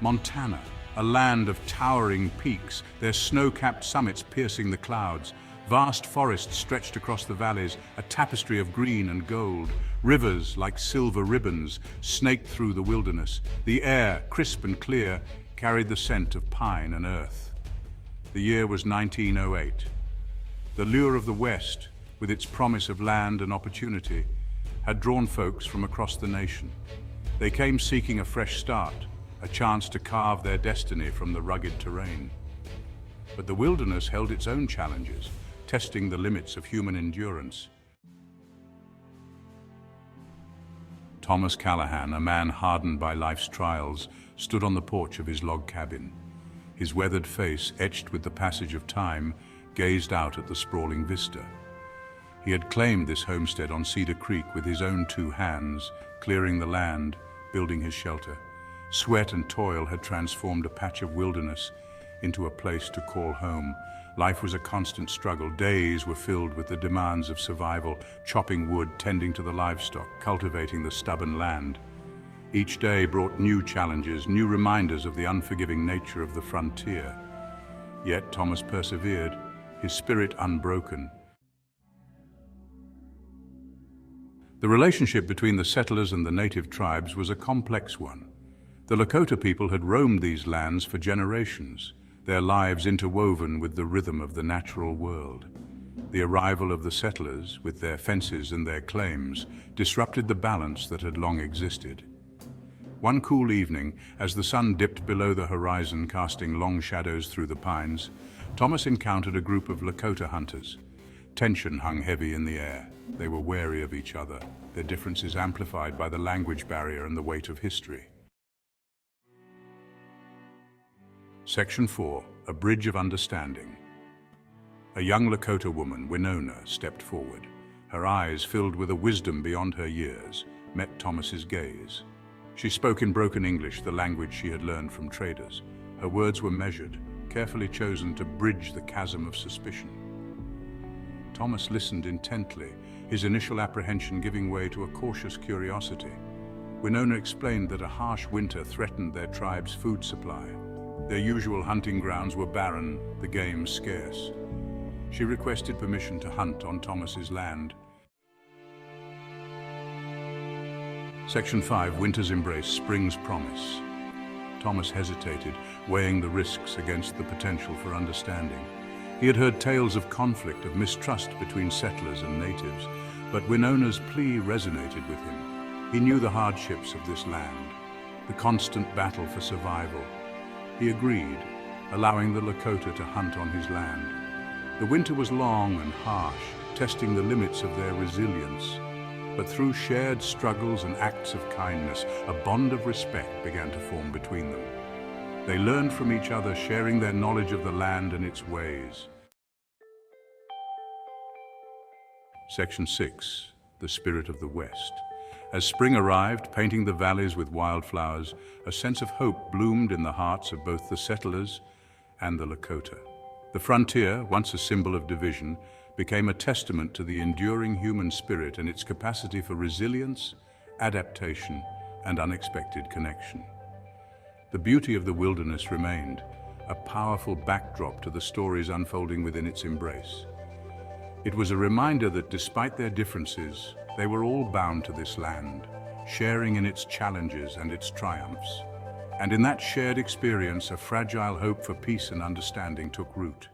Montana, a land of towering peaks, their snow-capped summits piercing the clouds. Vast forests stretched across the valleys, a tapestry of green and gold. Rivers, like silver ribbons, snaked through the wilderness. The air, crisp and clear, carried the scent of pine and earth. The year was 1908. The lure of the West, with its promise of land and opportunity, had drawn folks from across the nation. They came seeking a fresh start, a chance to carve their destiny from the rugged terrain. But the wilderness held its own challenges, testing the limits of human endurance. Thomas Callahan, a man hardened by life's trials, stood on the porch of his log cabin. His weathered face, etched with the passage of time, gazed out at the sprawling vista. He had claimed this homestead on Cedar Creek with his own two hands, clearing the land, building his shelter. Sweat and toil had transformed a patch of wilderness into a place to call home. Life was a constant struggle. Days were filled with the demands of survival, chopping wood, tending to the livestock, cultivating the stubborn land. Each day brought new challenges, new reminders of the unforgiving nature of the frontier. Yet Thomas persevered, his spirit unbroken. The relationship between the settlers and the native tribes was a complex one. The Lakota people had roamed these lands for generations, their lives interwoven with the rhythm of the natural world. The arrival of the settlers, with their fences and their claims, disrupted the balance that had long existed. One cool evening, as the sun dipped below the horizon, casting long shadows through the pines, Thomas encountered a group of Lakota hunters. Tension hung heavy in the air. They were wary of each other, their differences amplified by the language barrier and the weight of history. Section 4. A Bridge of Understanding. A young Lakota woman, Winona, stepped forward. Her eyes, filled with a wisdom beyond her years, met Thomas's gaze. She spoke in broken English, the language she had learned from traders. Her words were measured, carefully chosen to bridge the chasm of suspicion. Thomas listened intently, his initial apprehension giving way to a cautious curiosity. Winona explained that a harsh winter threatened their tribe's food supply. Their usual hunting grounds were barren, the game scarce. She requested permission to hunt on Thomas's land. Section 5. Winter's Embrace, Spring's Promise. Thomas hesitated, weighing the risks against the potential for understanding. He had heard tales of conflict, of mistrust between settlers and natives, but Winona's plea resonated with him. He knew the hardships of this land, the constant battle for survival. He agreed, allowing the Lakota to hunt on his land. The winter was long and harsh, testing the limits of their resilience. But through shared struggles and acts of kindness, a bond of respect began to form between them. They learned from each other, sharing their knowledge of the land and its ways. Section 6. The Spirit of the West. As spring arrived, painting the valleys with wildflowers, a sense of hope bloomed in the hearts of both the settlers and the Lakota. The frontier, once a symbol of division, became a testament to the enduring human spirit and its capacity for resilience, adaptation, and unexpected connection. The beauty of the wilderness remained, a powerful backdrop to the stories unfolding within its embrace. It was a reminder that despite their differences, they were all bound to this land, sharing in its challenges and its triumphs. And in that shared experience, a fragile hope for peace and understanding took root.